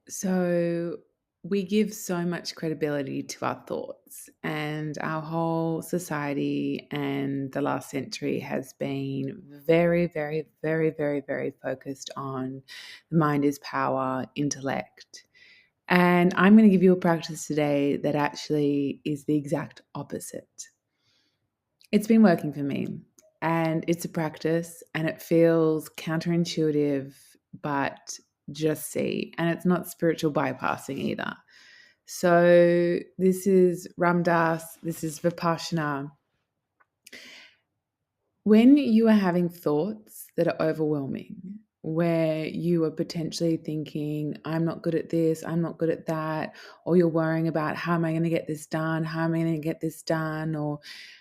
So we give so much credibility to our thoughts, and our whole society and the last century has been very, very, very, very, very focused on the mind is power, intellect. And I'm going to give you a practice today that actually is the exact opposite. It's been working for me, and it's a practice, and it feels counterintuitive, but just see. And it's not spiritual bypassing either. So, this is Ramdas, this is Vipassana. When you are having thoughts that are overwhelming, where you are potentially thinking, I'm not good at this, I'm not good at that, or you're worrying about how am I going to get this done, how am I going to get this done, or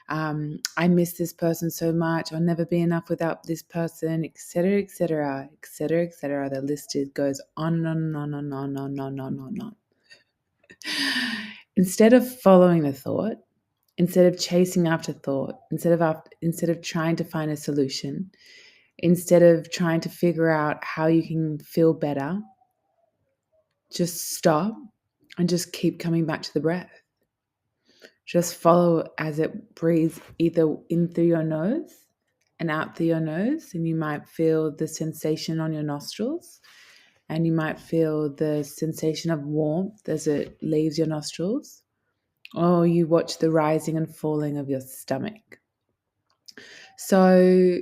I miss this person so much, I'll never be enough without this person, etc., etc., etc., etc. The list goes on and on and on and on and on and on and on and on. Instead of following the thought, instead of chasing after thought, instead of trying to find a solution, instead of trying to figure out how you can feel better, just stop and just keep coming back to the breath. Just follow as it breathes either in through your nose and out through your nose, and you might feel the sensation on your nostrils, and you might feel the sensation of warmth as it leaves your nostrils. Or you watch the rising and falling of your stomach. So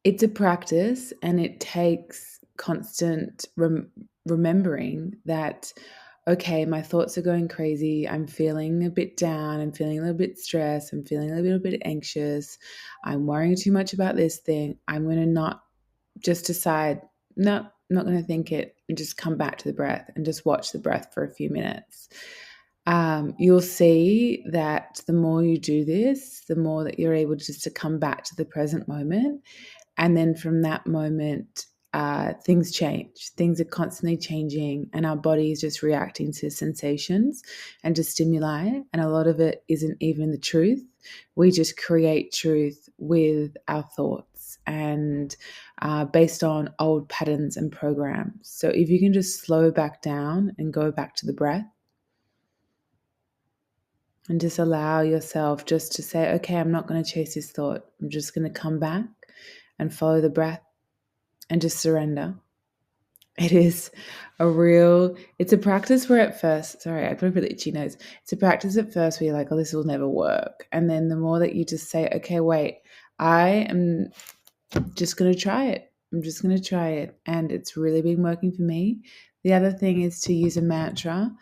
it's a practice, and it takes constant remembering that, okay, my thoughts are going crazy. I'm feeling a bit down. I'm feeling a little bit stressed. I'm feeling a little bit anxious. I'm worrying too much about this thing. I'm going to not just decide, no, I'm not going to think it, and just come back to the breath and just watch the breath for a few minutes. You'll see that the more you do this, the more that you're able just to come back to the present moment. And then from that moment, things change. Things are constantly changing, and our body is just reacting to sensations and to stimuli. And a lot of it isn't even the truth. We just create truth with our thoughts and based on old patterns and programs. So if you can just slow back down and go back to the breath, and just allow yourself just to say, okay, I'm not going to chase this thought. I'm just going to come back and follow the breath and just surrender. It is it's a practice where at first, sorry, I've got a really itchy nose. It's a practice at first where you're like, oh, this will never work. And then the more that you just say, okay, wait, I am just going to try it. I'm just going to try it. And it's really been working for me. The other thing is to use a mantra.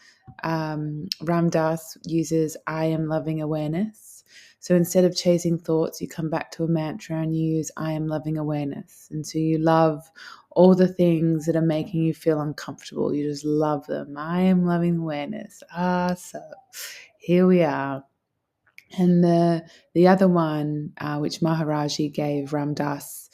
Ram Dass uses I am loving awareness. So instead of chasing thoughts, you come back to a mantra and you use I am loving awareness. And so you love all the things that are making you feel uncomfortable. You just love them. I am loving awareness. So here we are. And the other one, which Maharaji gave Ram Dass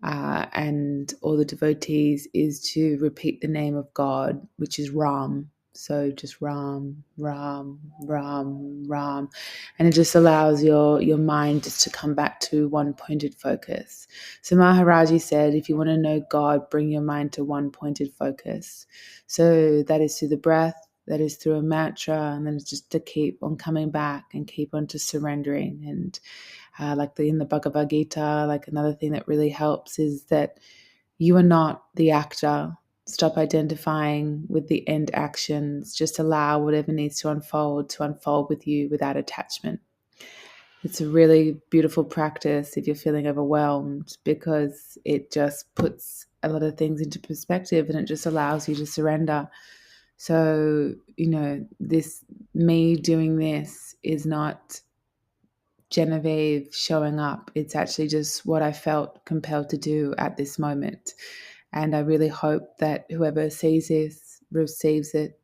and all the devotees, is to repeat the name of God, which is Ram. So just Ram, Ram, Ram, Ram. And it just allows your mind just to come back to one pointed focus. So Maharaji said, if you want to know God, bring your mind to one pointed focus. So that is through the breath, that is through a mantra, and then it's just to keep on coming back and keep on to surrendering. And in the Bhagavad Gita, like another thing that really helps is that you are not the actor. Stop identifying with the end actions. Just allow whatever needs to unfold with you without attachment. It's a really beautiful practice if you're feeling overwhelmed, because it just puts a lot of things into perspective and it just allows you to surrender. So, me doing this is not Genevieve showing up. It's actually just what I felt compelled to do at this moment. And I really hope that whoever sees this receives it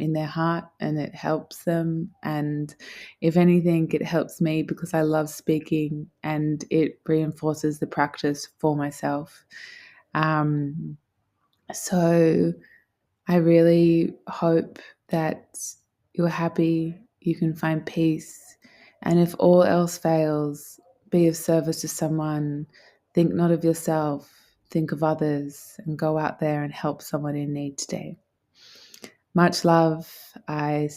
in their heart and it helps them. And if anything, it helps me because I love speaking and it reinforces the practice for myself. So I really hope that you're happy, you can find peace, and if all else fails, be of service to someone. Think not of yourself, think of others, and go out there and help someone in need today. Much love. I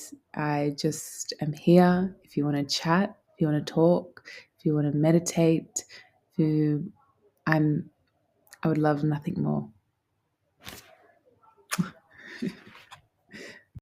just am here. If you want to chat, if you want to talk, if you want to meditate, if you, I would love nothing more.